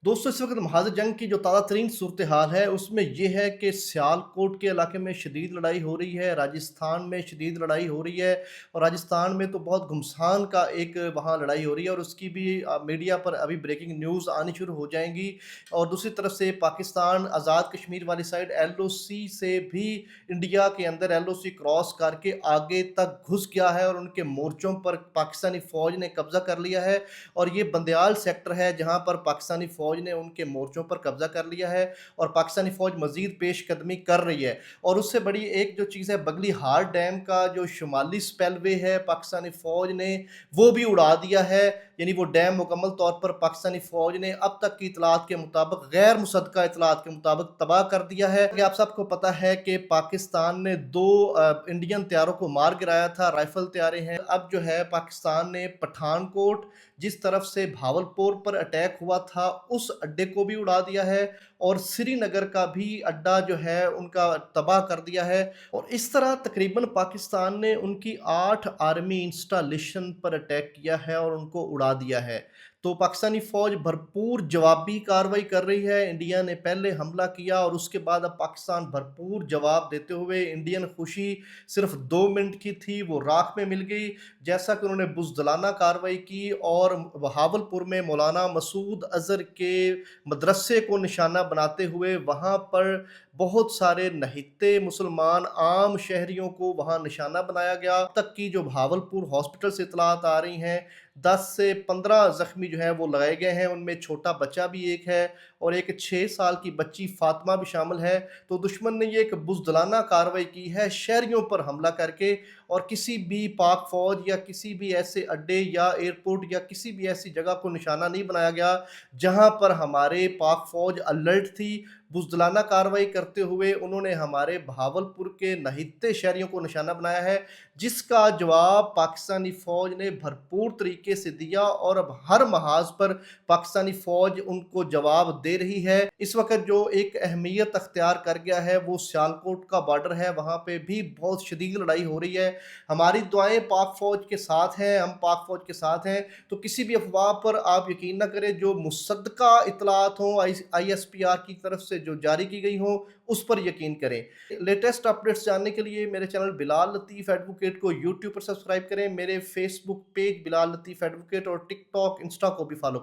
दोस्तों इस वक्त महाज जंग की जो ताज़ा तरीन सूरत हाल है उसमें यह है कि सियालकोट के इलाके में शदीद लड़ाई हो रही है, राजस्थान में शदीद लड़ाई हो रही है। और राजस्थान में तो बहुत घमसान का एक वहाँ लड़ाई हो रही है और उसकी भी मीडिया पर अभी ब्रेकिंग न्यूज़ आनी शुरू हो जाएंगी। और दूसरी तरफ से पाकिस्तान आज़ाद कश्मीर वाली साइड LOC से भी इंडिया के अंदर LOC क्रॉस करके आगे तक घुस गया है और उनके मोर्चों पर पाकिस्तानी फ़ौज ने कब्ज़ा कर लिया है। और ये बंदयाल सेक्टर है जहां पर पाकिस्तानी फ़ौज ने उनके मोर्चों पर कब्जा कर लिया है और पाकिस्तानी फ़ौज मज़ीद पेशकदमी कर रही है। और उससे बड़ी एक जो चीज़ है, बगली हार डैम का जो शुमाली स्पेलवे है, पाकिस्तानी फ़ौज ने वो भी उड़ा दिया है। यानी वो डैम मुकम्मल तौर पर पाकिस्तानी फ़ौज ने अब तक की इतलात के मुताबिक, गैर मुसद्दका इतलात के मुताबिक तबाह कर दिया है। कि आप सबको पता है कि पाकिस्तान ने दो इंडियन तैयारों को मार गिराया था, राइफल तैयारे हैं। अब जो है पाकिस्तान ने पठानकोट जिस तरफ से भावलपुर पर अटैक हुआ था उस अड्डे को भी उड़ा दिया है और श्रीनगर का भी अड्डा जो है उनका तबाह कर दिया है। और इस तरह तकरीबन पाकिस्तान ने उनकी 8 आर्मी इंस्टॉलेशन पर अटैक किया है और उनको उड़ा दिया है। तो पाकिस्तानी फौज भरपूर जवाबी कार्रवाई कर रही है। इंडिया ने पहले हमला किया और उसके बाद अब पाकिस्तान भरपूर जवाब देते हुए, इंडियन खुशी सिर्फ 2 मिनट की थी वो राख में मिल गई। जैसा कि उन्होंने बुज़दिलाना कार्रवाई की और बहावलपुर में मौलाना मसूद अज़हर के मदरसे को निशाना बनाते हुए वहाँ पर बहुत सारे नहित्ते मुसलमान आम शहरियों को वहाँ निशाना बनाया गया। अब तक की जो भावलपुर हॉस्पिटल से इतलात आ रही हैं, 10 से 15 ज़ख्मी जो हैं वो लगाए गए हैं। उनमें छोटा बच्चा भी एक है और एक 6 साल की बच्ची फ़ातिमा भी शामिल है। तो दुश्मन ने ये एक बुज़दिलाना कार्रवाई की है शहरियों पर हमला करके। और किसी भी पाक फ़ौज या किसी भी ऐसे अड्डे या एयरपोर्ट या किसी भी ऐसी जगह को निशाना नहीं बनाया गया जहां पर हमारे पाक फ़ौज अलर्ट थी। बुज़दिलाना कार्रवाई करते हुए उन्होंने हमारे भावलपुर के नहित्ते शहरियों को निशाना बनाया है, जिसका जवाब पाकिस्तानी फ़ौज ने भरपूर तरीके से दिया और अब हर महाज पर पाकिस्तानी फ़ौज उनको जवाब दे रही है। इस वक्त जो एक अहमियत अख्तियार कर गया है वो सियालकोट का बॉर्डर है, वहाँ पे भी बहुत शदीद लड़ाई हो रही है। हमारी दुआएं पाक फ़ौज के साथ हैं, हम पाक फ़ौज के साथ हैं। तो किसी भी अफवाह पर आप यकीन ना करें, जो मुसद्दका इतलात हों ISPR की तरफ से जो जारी की गई हों उस पर यकीन करें। लेटेस्ट अपडेट्स जानने के लिए मेरे चैनल बिलाल लतीफ़ एडवोकेट को यूट्यूब पर सब्सक्राइब करें, मेरे फेसबुक पेज बिलाल लतीफ़ एडवोकेट और टिकटॉक इंस्टा को भी फॉलो करें।